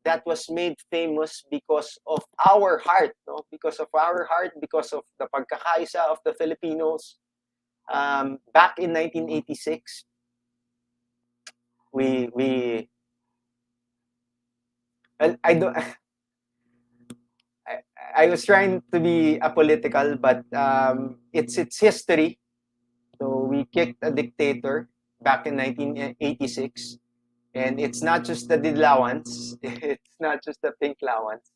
that was made famous because of our heart, no? Because of our heart, because of the pagkakaisa of the Filipinos. Back in 1986, I don't. I was trying to be apolitical, but it's history. So we kicked a dictator back in 1986, and it's not just the Didlawans, it's not just the Pinklawans,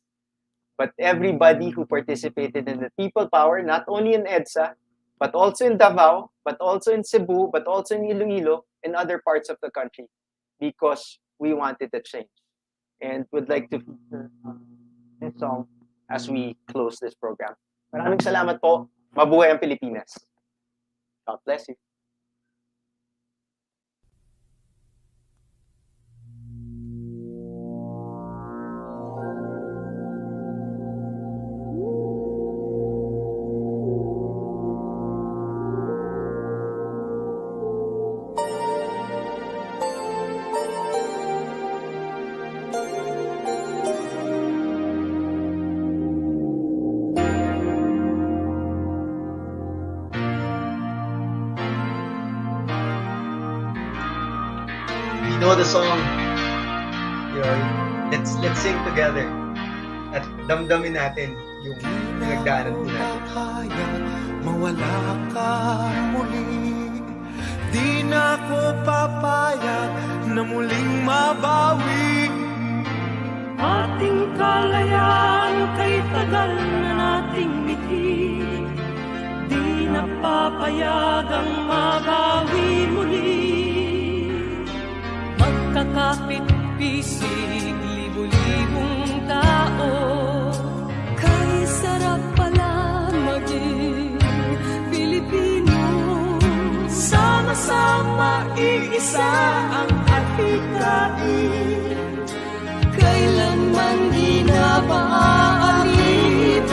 but everybody who participated in the people power, not only in EDSA, but also in Davao, but also in Cebu, but also in Iloilo, and other parts of the country, because we wanted to change. And would like to feature this song as we close this program. Maraming salamat po. Mabuhay ang Pilipinas. God bless you. Know the song. Let's sing together. At damdamin natin yung pinagdaanan po natin. Mawala ka muli. Di na ko papayag na muling mabawi. Ating kalayaan kay tagal na nating biti. Di na papayagang mabawi muli. Magkakapit-pisig, libo-libong tao. Kay sarap pala maging Pilipino. Sama-sama iisa ang atikain. Kailanman di na paaalipin.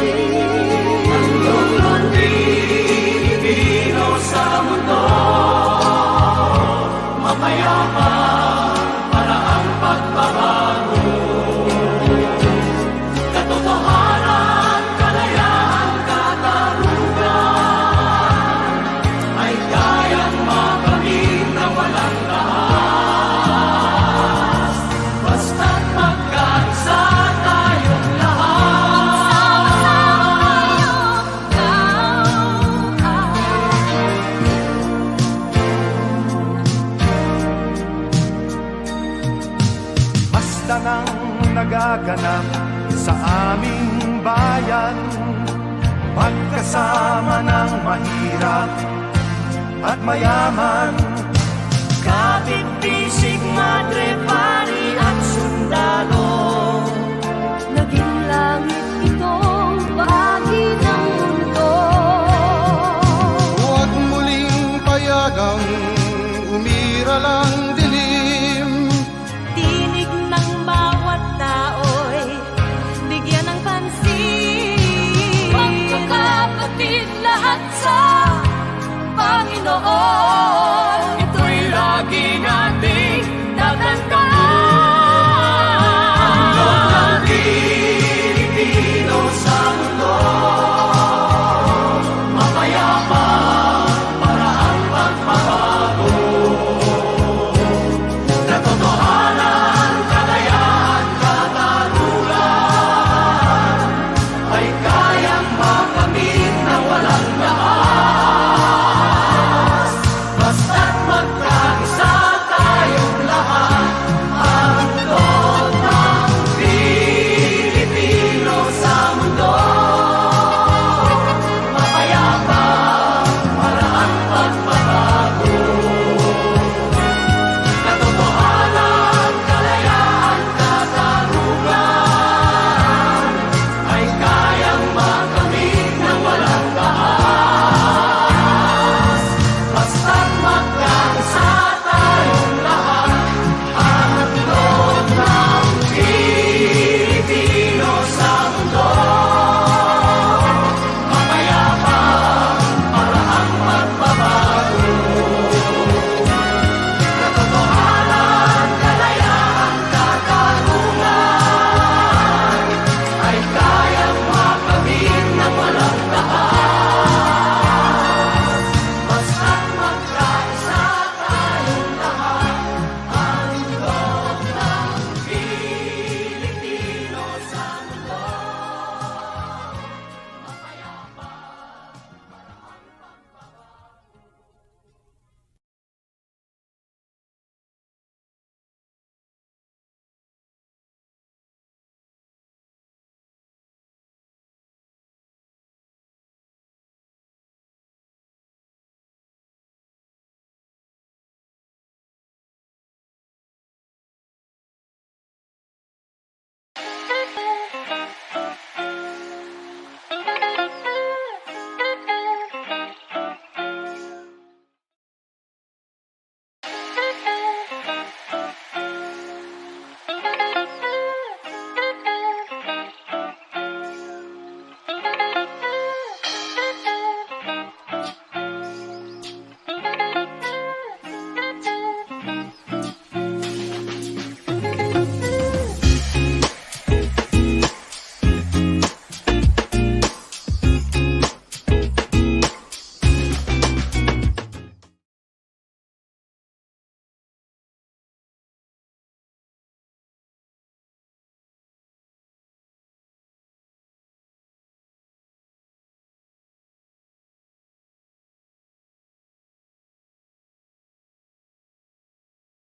Ang iyong Pilipino sa mundo. Mapayapa para ang pagbabago. Katotohanan, kalayaan, katarungan ay kayang makamit na walang taas. Basta't magkaisa tayong basta nang nagaganap sa aming bayan, magkasama ng mahirap at mayaman. Kapit-bisig, madre, pari at sundalo. Naging langit itong bahagi ng mundo. Huwag muling payagang umira lang din